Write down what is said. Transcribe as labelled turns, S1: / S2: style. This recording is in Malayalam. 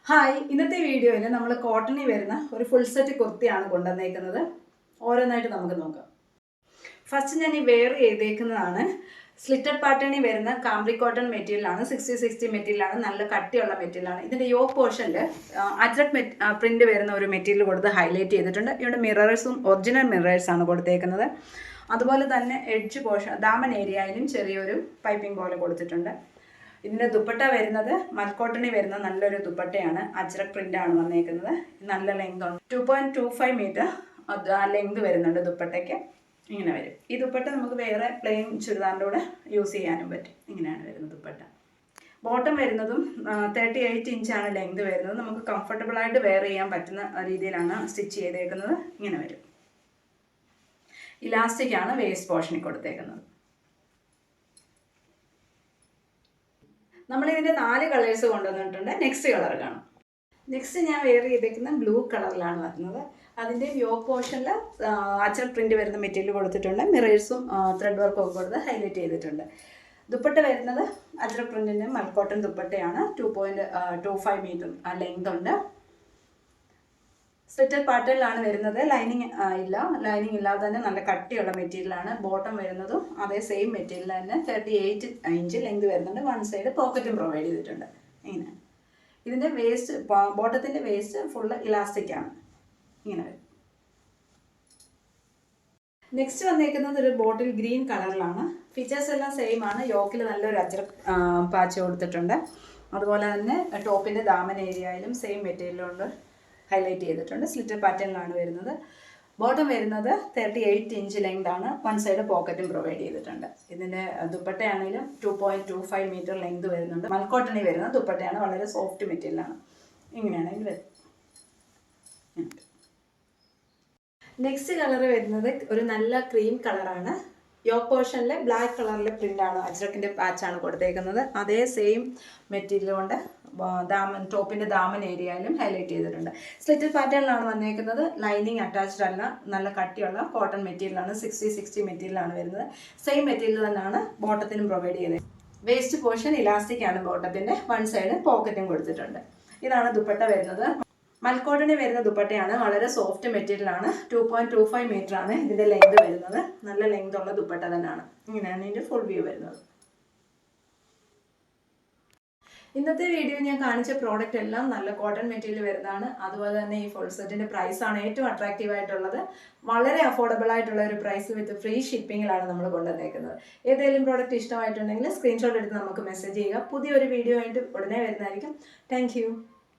S1: ഹായ്, ഇന്നത്തെ വീഡിയോയിൽ നമ്മൾ കോട്ടണിൽ വരുന്ന ഒരു ഫുൾ സെറ്റ് കുർത്തിയാണ് കൊണ്ടുവന്നേക്കുന്നത്. ഓരോന്നായിട്ട് നമുക്ക് നോക്കാം. ഫസ്റ്റ് ഞാൻ ഈ വെയർ ചെയ്തേക്കുന്നതാണ് സ്ലിറ്റഡ് പാറ്റേണിൽ വരുന്ന കാംബ്രി കോട്ടൺ മെറ്റീരിയലാണ്. 60-60 മെറ്റീരിയലാണ്. നല്ല കട്ടിയുള്ള മെറ്റീരിയലാണ്. ഇതിൻ്റെ യോക്ക് പോർഷനിൽ അജ്രക് പ്രിന്റ് വരുന്ന ഒരു മെറ്റീരിയൽ കൊടുത്ത് ഹൈലൈറ്റ് ചെയ്തിട്ടുണ്ട്. ഇവിടെ മിറേഴ്സും ഒറിജിനൽ മിറേഴ്സാണ് കൊടുത്തേക്കുന്നത്. അതുപോലെ തന്നെ എഡ്ജ് പോർഷൻ ദാമൻ ഏരിയയിലും ചെറിയൊരു പൈപ്പിംഗ് പോലെ കൊടുത്തിട്ടുണ്ട്. ഇതിൻ്റെ ദുപ്പട്ട വരുന്നത് മൽക്കോട്ടണിൽ വരുന്ന നല്ലൊരു ദുപ്പട്ടയാണ്. അജ്രക് പ്രിൻ്റാണ് വന്നേക്കുന്നത്. നല്ല ലെങ്ത് ഉണ്ട്. 2.25 മീറ്റർ ലെങ്ത് വരുന്നുണ്ട് ദുപ്പട്ടയ്ക്ക്. ഇങ്ങനെ വരും. ഈ ദുപ്പട്ട നമുക്ക് വേറെ പ്ലെയിൻ ചുരിദാറിൻ്റെ കൂടെ യൂസ് ചെയ്യാനും പറ്റും. ഇങ്ങനെയാണ് വരുന്നത് ദുപ്പട്ട. ബോട്ടം വരുന്നതും 38 ഇഞ്ചാണ് ലെങ്ത് വരുന്നത്. നമുക്ക് കംഫർട്ടബിളായിട്ട് വെയർ ചെയ്യാൻ പറ്റുന്ന രീതിയിലാണ് സ്റ്റിച്ച് ചെയ്തേക്കുന്നത്. ഇങ്ങനെ വരും. ഇലാസ്റ്റിക്കാണ് വേസ്റ്റ് പോർഷനിൽ കൊടുത്തേക്കുന്നത്. നമ്മളിതിൻ്റെ 4 കളേഴ്സ് കൊണ്ടുവന്നിട്ടുണ്ട്. നെക്സ്റ്റ് കളർ കാണാം. നെക്സ്റ്റ് ഞാൻ വെയർ ചെയ്തേക്കുന്ന ബ്ലൂ കളറിലാണ് വരുന്നത്. അതിൻ്റെ യോക്ക് പോർഷനിൽ അച്ചർ പ്രിൻ്റ് വരുന്ന മെറ്റീരിയൽ കൊടുത്തിട്ടുണ്ട്. മിറേഴ്സും ത്രെഡ് വർക്കും ഒക്കെ കൊടുത്ത് ഹൈലൈറ്റ് ചെയ്തിട്ടുണ്ട്. ദുപ്പട്ട വരുന്നത് അച്ചർ പ്രിൻറ്റിൻ്റെ മൽക്കോട്ടൺ ദുപ്പട്ടയാണ്. 2.25 മീറ്റർ ലെങ്ത് ഉണ്ട്. സ്ലിറ്റഡ് പാറ്റേണിലാണ് വരുന്നത്. ലൈനിങ് ഇല്ല. ലൈനിങ് ഇല്ലാതെ തന്നെ നല്ല കട്ടിയുള്ള മെറ്റീരിയലാണ്. ബോട്ടം വരുന്നതും അതേ സെയിം മെറ്റീരിയൽ തന്നെ 38 ഇഞ്ച് ലെങ്ത് വരുന്നുണ്ട്. വൺ സൈഡ് പോക്കറ്റും പ്രൊവൈഡ് ചെയ്തിട്ടുണ്ട്. ഇങ്ങനെ ഇതിൻ്റെ വേസ്റ്റ് ബോട്ടത്തിൻ്റെ വേസ്റ്റ് ഫുള്ള് ഇലാസ്റ്റിക്കാണ്. ഇങ്ങനെ വരും. നെക്സ്റ്റ് വന്നേക്കുന്നത് ഒരു ബോട്ടിൽ ഗ്രീൻ കളറിലാണ്. ഫീച്ചേഴ്സ് എല്ലാം സെയിം ആണ്. യോക്കിൽ നല്ലൊരു അജ്രക് പാച്ച് കൊടുത്തിട്ടുണ്ട്. അതുപോലെ തന്നെ ടോപ്പിൻ്റെ ദാമൻ ഏരിയയിലും സെയിം മെറ്റീരിയലുണ്ട് ഹൈലൈറ്റ് ചെയ്തിട്ടുണ്ട്. സ്ലിറ്റഡ് പാറ്റേണിലാണ് വരുന്നത്. ബോട്ടം വരുന്നത് 38 ഇഞ്ച് ലെങ്ത് ആണ്. വൺ സൈഡ് പോക്കറ്റും പ്രൊവൈഡ് ചെയ്തിട്ടുണ്ട്. ഇതിൻ്റെ ദുപ്പട്ടയാണെങ്കിലും 2.25 മീറ്റർ ലെങ്ത് വരുന്നുണ്ട്. മൽക്കോട്ടണിൽ വരുന്ന ദുപ്പട്ടയാണ്. വളരെ സോഫ്റ്റ് മെറ്റീരിയലാണ്. ഇങ്ങനെയാണ് ഇത് വരുന്നത്. നെക്സ്റ്റ് കളർ വരുന്നത് ഒരു നല്ല ക്രീം കളറാണ്. യോക്ക് പോർഷനിൽ ബ്ലാക്ക് കളറിലെ പ്രിൻ്റാണ് അജ്രക്കിൻ്റെ പാച്ചാണ് കൊടുത്തേക്കുന്നത്. അതേ സെയിം മെറ്റീരിയൽ കൊണ്ട് ടോപ്പിൻ്റെ ദാമൻ ഏരിയയിലും ഹൈലൈറ്റ് ചെയ്തിട്ടുണ്ട്. സ്ലിറ്റഡ് പാറ്റേണിലാണ് വന്നേക്കുന്നത്. ലൈനിങ് അറ്റാച്ച്ഡ് അല്ല. നല്ല കട്ടിയുള്ള കോട്ടൺ മെറ്റീരിയലാണ്. 60-60 മെറ്റീരിയലാണ് വരുന്നത്. സെയിം മെറ്റീരിയൽ തന്നെയാണ് ബോട്ടത്തിനും പ്രൊവൈഡ് ചെയ്തത്. വേസ്റ്റ് പോർഷൻ ഇലാസ്റ്റിക് ആണ് ബോട്ടത്തിൻ്റെ. വൺ സൈഡ് പോക്കറ്റും കൊടുത്തിട്ടുണ്ട്. ഇതാണ് ദുപ്പട്ട വരുന്നത്. മൽക്കോട്ടണിൽ വരുന്ന ദുപ്പട്ടയാണ്. വളരെ സോഫ്റ്റ് മെറ്റീരിയലാണ്. 2.25 മീറ്റർ ആണ് ഇതിൻ്റെ ലെങ്ത് വരുന്നത്. നല്ല ലെങ്ത് ഉള്ള ദുപ്പട്ട തന്നെയാണ്. ഇങ്ങനെയാണ് ഇതിൻ്റെ ഫുൾ വ്യൂ വരുന്നത്. ഇന്നത്തെ വീഡിയോ ഞാൻ കാണിച്ച പ്രോഡക്റ്റ് എല്ലാം നല്ല കോട്ടൺ മെറ്റീരിയൽ വരുന്നതാണ്. അതുപോലെ തന്നെ ഈ ഫുൾ സെറ്റിൻ്റെ പ്രൈസാണ് ഏറ്റവും അട്രാക്റ്റീവ് ആയിട്ടുള്ളത്. വളരെ അഫോർഡബിൾ ആയിട്ടുള്ള ഒരു പ്രൈസ് വിത്ത് ഫ്രീ ഷിപ്പിങ്ങിലാണ് നമ്മൾ കൊണ്ടുവന്നേക്കുന്നത്. ഏതെങ്കിലും പ്രോഡക്റ്റ് ഇഷ്ടമായിട്ടുണ്ടെങ്കിൽ സ്ക്രീൻഷോട്ട് എടുത്ത് നമുക്ക് മെസ്സേജ് ചെയ്യുക. പുതിയൊരു വീഡിയോ ആയിട്ട് ഉടനെ വരുന്നതായിരിക്കും. താങ്ക്